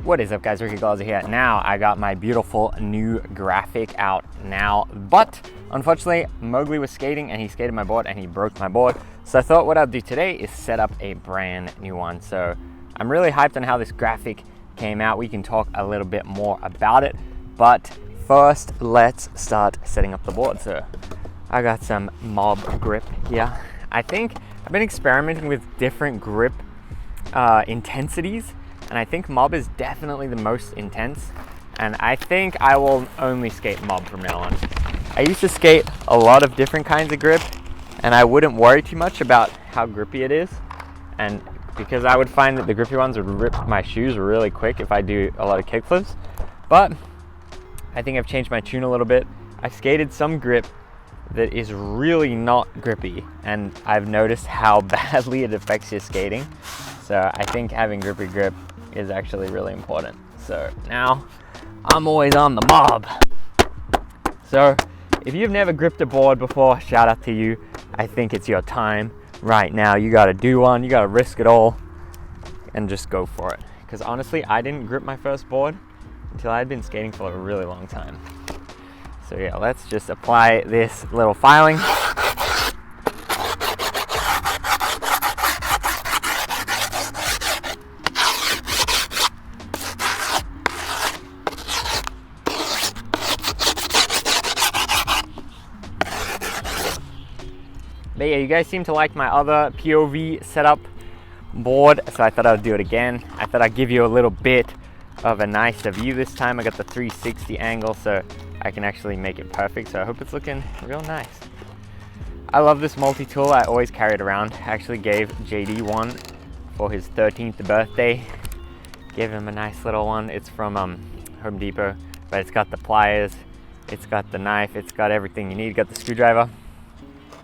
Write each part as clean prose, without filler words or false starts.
What is up, guys? Rickyglaser here. Now I got my beautiful new graphic out now, but unfortunately Mowgli was skating and he skated my board and he broke my board. So I thought what I'll do today is set up a brand new one. So I'm really hyped on how this graphic came out. We can talk a little bit more about it, but first let's start setting up the board. So I got some Mob grip here. I think I've been experimenting with different grip intensities, and I think Mob is definitely the most intense, and I think I will only skate Mob from now on. I used to skate a lot of different kinds of grip, and I wouldn't worry too much about how grippy it is, and because I would find that the grippy ones would rip my shoes really quick if I do a lot of kickflips. But I think I've changed my tune a little bit. I've skated some grip that is really not grippy, and I've noticed how badly it affects your skating. So I think having grippy grip is actually really important. So now I'm always on the Mob. So if you've never gripped a board before, shout out to you. I think it's your time right now. You gotta do one, you gotta risk it all and just go for it. Because honestly, I didn't grip my first board until I'd been skating for a really long time. So yeah, let's just apply this little filing. But yeah, you guys seem to like my other POV setup board, so I thought I would do it again. I thought I'd give you a little bit of a nicer view this time. I got the 360 angle, so I can actually make it perfect. So I hope it's looking real nice. I love this multi-tool. I always carry it around. I actually gave JD one for his 13th birthday. Gave him a nice little one. It's from Home Depot, but it's got the pliers, it's got the knife, it's got everything you need. Got the screwdriver.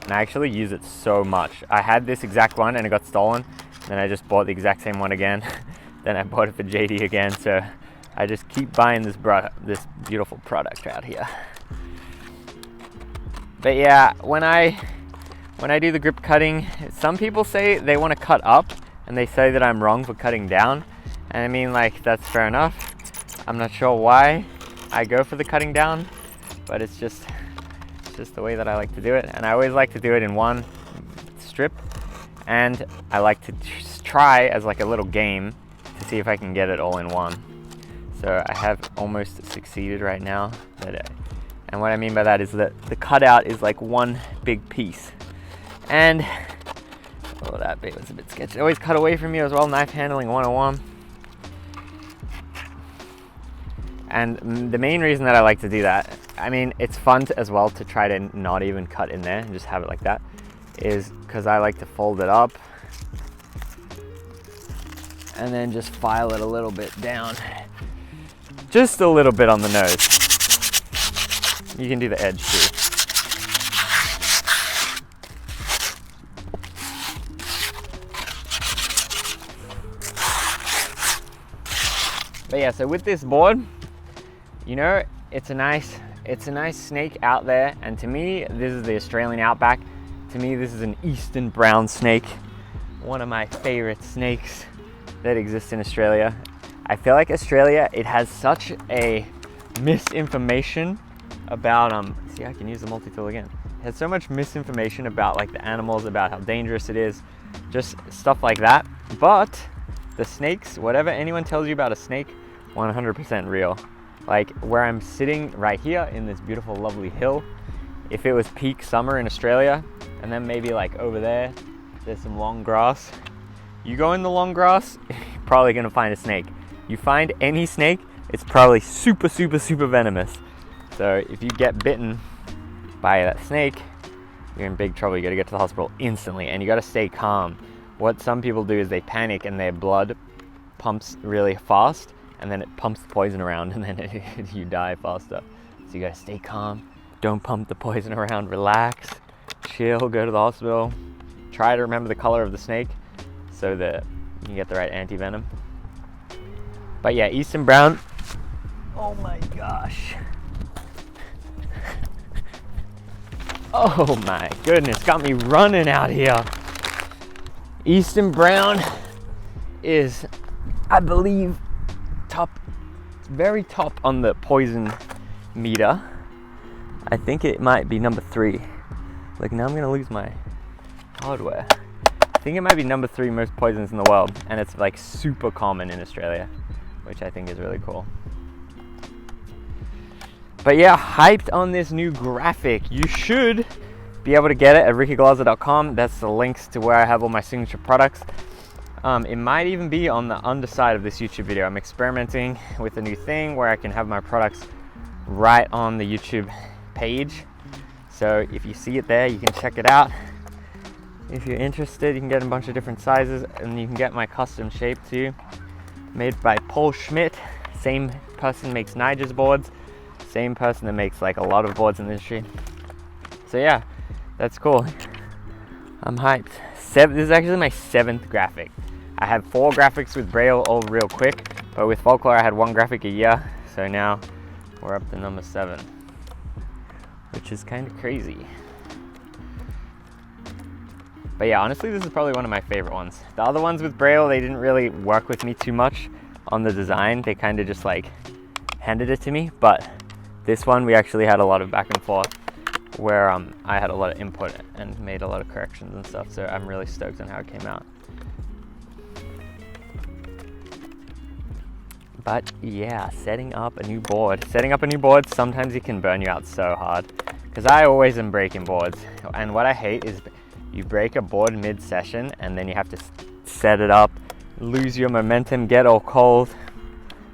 And I actually use it so much. I had this exact one and it got stolen. Then I just bought the exact same one again. Then I bought it for JD again. So I just keep buying this beautiful product out here. But yeah, when I do the grip cutting, some people say they want to cut up and they say that I'm wrong for cutting down. And I mean, like, that's fair enough. I'm not sure why I go for the cutting down, but it's just the way that I like to do it. And I always like to do it in one strip, and I like to try as like a little game to see if I can get it all in one. So I have almost succeeded right now. And what I mean by that is that the cutout is like one big piece. And oh, that bit was a bit sketchy. Always cut away from you as well. Knife handling 101. And the main reason that I like to do that, I mean, it's fun as well to try to not even cut in there and just have it like that, is because I like to fold it up and then just file it a little bit down. Just a little bit on the nose. You can do the edge too. But yeah, so with this board, you know, it's a nice snake out there, and to me, this is the Australian outback. To me, this is an eastern brown snake, one of my favorite snakes that exists in Australia. I feel like Australia, it has such a misinformation about, see, I can use the multi-tool again. It has so much misinformation about like the animals, about how dangerous it is, just stuff like that. But the snakes, whatever anyone tells you about a snake, 100% real. Like where I'm sitting right here in this beautiful, lovely hill, if it was peak summer in Australia, and then maybe like over there's some long grass. You go in the long grass, you're probably gonna find a snake. You find any snake, it's probably super, super, super venomous. So if you get bitten by that snake, you're in big trouble. You gotta get to the hospital instantly, and you gotta stay calm. What some people do is they panic and their blood pumps really fast, and then it pumps the poison around, and then you die faster. So you gotta stay calm. Don't pump the poison around. Relax, chill, go to the hospital. Try to remember the color of the snake so that you can get the right anti-venom. But yeah, Eastern Brown. Oh my gosh. Oh my goodness, got me running out here. Eastern Brown is, I believe, very top on the poison meter. I think it might be number 3. Like, now I'm gonna lose my hardware. I think it might be number 3 most poisons in the world, and it's like super common in Australia, which I think is really cool. But yeah, hyped on this new graphic. You should be able to get it at rickyglaser.com. That's the links to where I have all my signature products. It might even be on the underside of this YouTube video. I'm experimenting with a new thing where I can have my products right on the YouTube page. So if you see it there, you can check it out. If you're interested, you can get a bunch of different sizes, and you can get my custom shape too, made by Paul Schmidt. Same person makes Nigel's boards, same person that makes like a lot of boards in the industry. So yeah, that's cool. I'm hyped. This is actually my 7th graphic. I had 4 graphics with Braille all real quick, but with Folklore I had 1 graphic a year. So now we're up to number 7, which is kind of crazy. But yeah, honestly, this is probably one of my favorite ones. The other ones with Braille, they didn't really work with me too much on the design. They kind of just like handed it to me. But this one, we actually had a lot of back and forth where I had a lot of input and made a lot of corrections and stuff. So I'm really stoked on how it came out. But yeah, setting up a new board. Sometimes it can burn you out so hard, because I always am breaking boards. And what I hate is you break a board mid-session and then you have to set it up, lose your momentum, get all cold.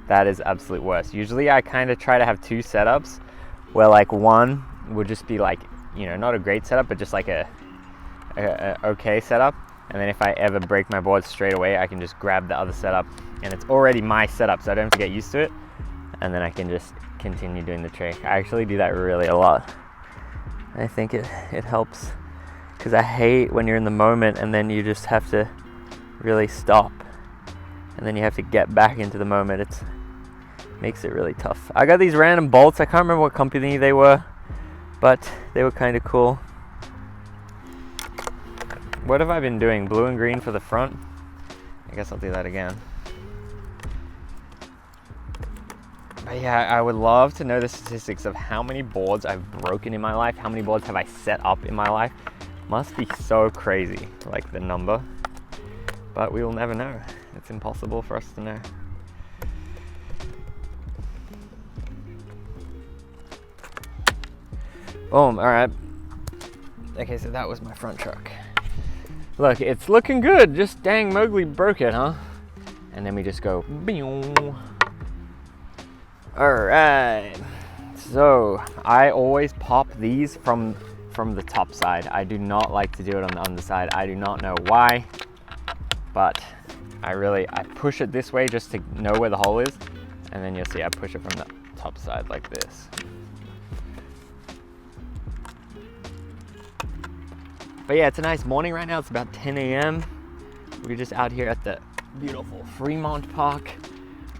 That is absolute worst. Usually I kind of try to have 2 setups, where like one would just be like, you know, not a great setup, but just like a okay setup. And then if I ever break my board straight away, I can just grab the other setup, and it's already my setup, so I don't have to get used to it. And then I can just continue doing the trick. I actually do that really a lot. I think it helps, because I hate when you're in the moment and then you just have to really stop, and then you have to get back into the moment. It makes it really tough. I got these random bolts. I can't remember what company they were, but they were kind of cool. What have I been doing? Blue and green for the front? I guess I'll do that again. But yeah, I would love to know the statistics of how many boards I've broken in my life. How many boards have I set up in my life? Must be so crazy, like the number. But we will never know. It's impossible for us to know. Boom, all right. Okay, so that was my front truck. Look, it's looking good. Just dang, Mowgli broke it, huh? And then we just go, boom. All right. So I always pop these from the top side. I do not like to do it on the underside. I do not know why, but I push it this way just to know where the hole is, and then you'll see I push it from the top side like this. But yeah, it's a nice morning right now. It's about 10 a.m. We're just out here at the beautiful Fremont Park.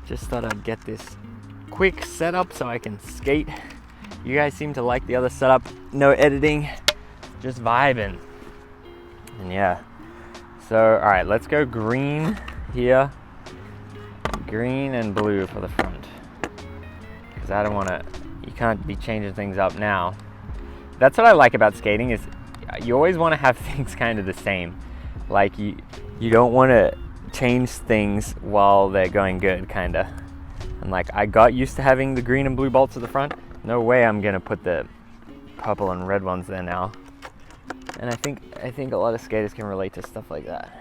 Just thought I'd get this quick setup so I can skate. You guys seem to like the other setup. No editing, just vibing. And yeah, so all right, let's go green here. Green and blue for the front, because I don't want to, you can't be changing things up now. That's what I like about skating, is you always want to have things kind of the same. Like you don't want to change things while they're going good, kind of. And like, I got used to having the green and blue bolts at the front. No way I'm gonna put the purple and red ones there now. And I think a lot of skaters can relate to stuff like that.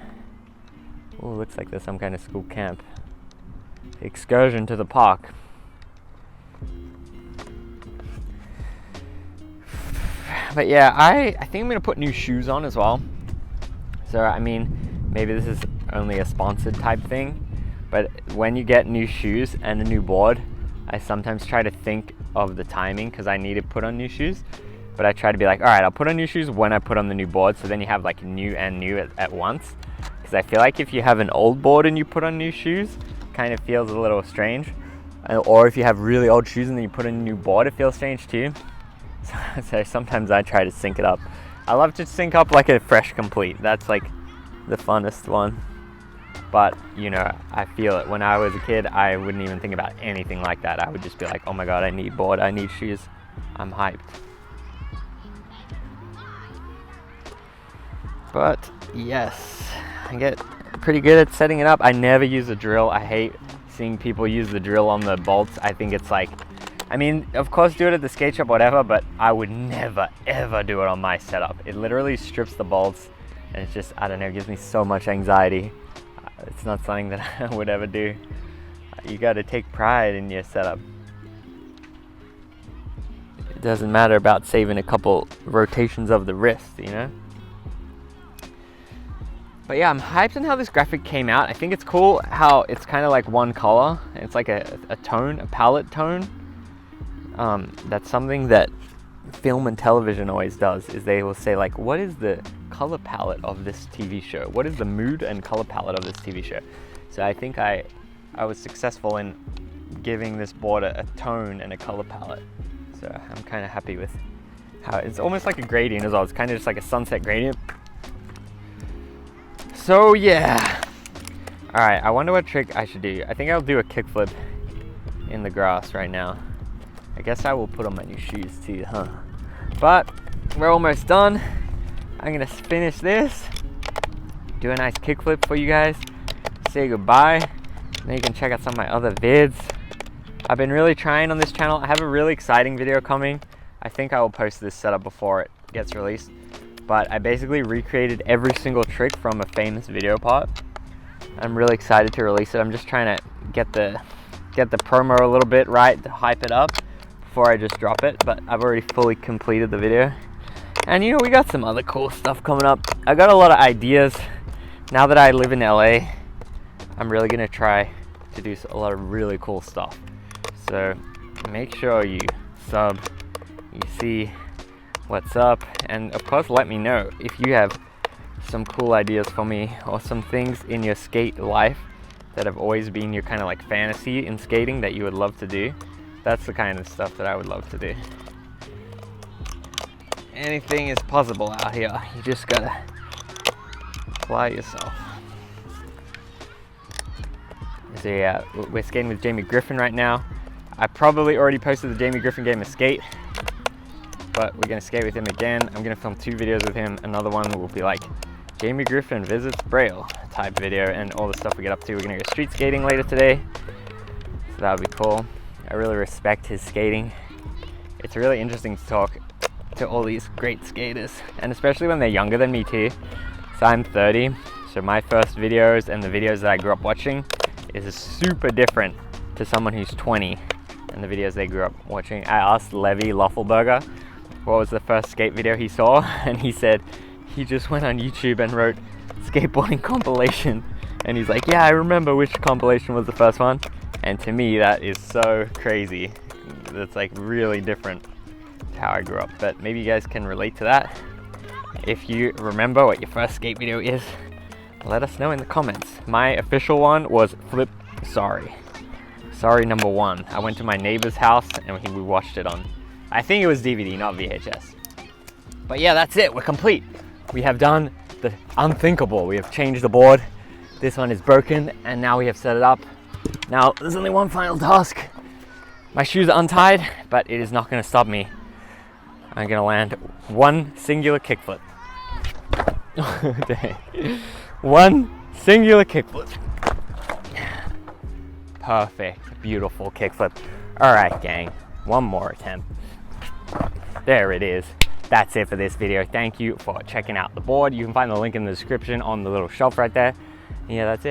Oh, looks like there's some kind of school camp. Excursion to the park. But yeah, I think I'm gonna put new shoes on as well. So I mean, maybe this is only a sponsored type thing, but when you get new shoes and a new board, I sometimes try to think of the timing, because I need to put on new shoes. But I try to be like, all right, I'll put on new shoes when I put on the new board, so then you have like new and new at once. Because I feel like if you have an old board and you put on new shoes, it kind of feels a little strange. Or if you have really old shoes and then you put on a new board, it feels strange too. So sometimes I try to sync it up. I love to sync up like a fresh complete. That's like the funnest one. but you know, I feel it. When I was a kid, I wouldn't even think about anything like that. I would just be like, oh my god, I need board, I need shoes. I'm hyped. But yes, I get pretty good at setting it up. I never use a drill. I hate seeing people use the drill on the bolts. I think it's like, I mean, of course do it at the skate shop, whatever, but I would never ever do it on my setup. It literally strips the bolts, and it's just, I don't know, it gives me so much anxiety. It's not something that I would ever do. You got to take pride in your setup. It doesn't matter about saving a couple rotations of the wrist, you know? But yeah, I'm hyped on how this graphic came out. I think it's cool how it's kind of like one color. It's like a tone, a palette tone. That's something that film and television always does, is they will say like, what is the color palette of this TV show? What is the mood and color palette of this TV show? So I think I was successful in giving this board a tone and a color palette. So I'm kind of happy with how it's almost like a gradient as well. It's kind of just like a sunset gradient. So yeah. All right, I wonder what trick I should do. I think I'll do a kickflip in the grass right now. I guess I will put on my new shoes too, huh? But we're almost done. I'm gonna finish this, do a nice kickflip for you guys, say goodbye, then you can check out some of my other vids. I've been really trying on this channel. I have a really exciting video coming. I think I will post this setup before it gets released. But I basically recreated every single trick from a famous video part. I'm really excited to release it. I'm just trying to get the promo a little bit right to hype it up before I just drop it, but I've already fully completed the video. And you know, we got some other cool stuff coming up. I got a lot of ideas. Now that I live in LA, I'm really gonna try to do a lot of really cool stuff. So make sure you sub, you see what's up, and of course let me know if you have some cool ideas for me or some things in your skate life that have always been your kind of like fantasy in skating that you would love to do. That's the kind of stuff that I would love to do. Anything is possible out here. You just gotta apply yourself. So yeah, we're skating with Jamie Griffin right now. I probably already posted the Jamie Griffin game of skate, but we're gonna skate with him again. I'm gonna film 2 videos with him. Another one will be like Jamie Griffin visits Braille type video and all the stuff we get up to. We're gonna go street skating later today, so that would be cool. I really respect his skating. It's really interesting to talk to all these great skaters, and especially when they're younger than me too. So I'm 30, so my first videos and the videos that I grew up watching is super different to someone who's 20 and the videos they grew up watching. I asked Levi Loffelberger what was the first skate video he saw, and he said he just went on YouTube and wrote skateboarding compilation, and he's like, yeah, I remember which compilation was the first one. And to me, that is so crazy. That's like really different to how I grew up, but maybe you guys can relate to that. If you remember what your first skate video is, let us know in the comments. My official one was Flip Sorry number 1. I went to my neighbor's house and we watched it on, I think it was DVD, not VHS. But yeah, that's it, we're complete. We have done the unthinkable. We have changed the board. This one is broken, and now we have set it up. Now, there's only one final task. My shoes are untied, but it is not gonna stop me. I'm gonna land one singular kickflip. One singular kickflip. Perfect, beautiful kickflip. All right, gang, one more attempt. There it is. That's it for this video. Thank you for checking out the board. You can find the link in the description on the little shelf right there. Yeah, that's it.